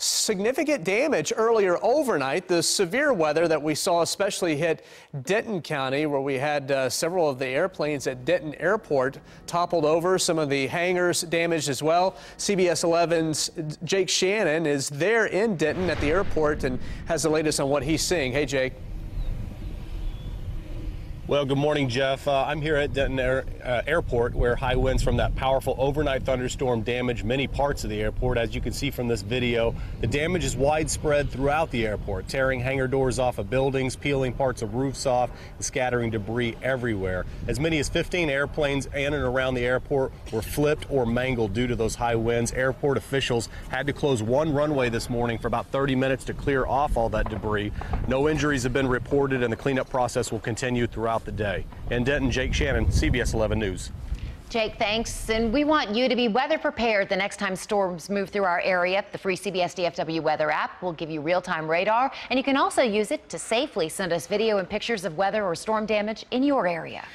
significant damage earlier overnight. The severe weather that we saw especially hit Denton County, where we had several of the airplanes at Denton Airport toppled over. Some of the hangars damaged as well. CBS 11's Jake Shannon is there in Denton at the airport and has the latest on what he's seeing. Hey, Jake. Well, good morning, Jeff. I'm here at Denton Airport, where high winds from that powerful overnight thunderstorm damaged many parts of the airport. As you can see from this video, the damage is widespread throughout the airport, tearing hangar doors off of buildings, peeling parts of roofs off, and scattering debris everywhere. As many as 15 airplanes in and around the airport were flipped or mangled due to those high winds. Airport officials had to close one runway this morning for about 30 minutes to clear off all that debris. No injuries have been reported, and the cleanup process will continue throughout the day. In Denton, Jake Shannon, CBS 11 News. Jake, thanks. And we want you to be weather prepared the next time storms move through our area. The free CBS DFW weather app will give you real-time radar, and you can also use it to safely send us video and pictures of weather or storm damage in your area.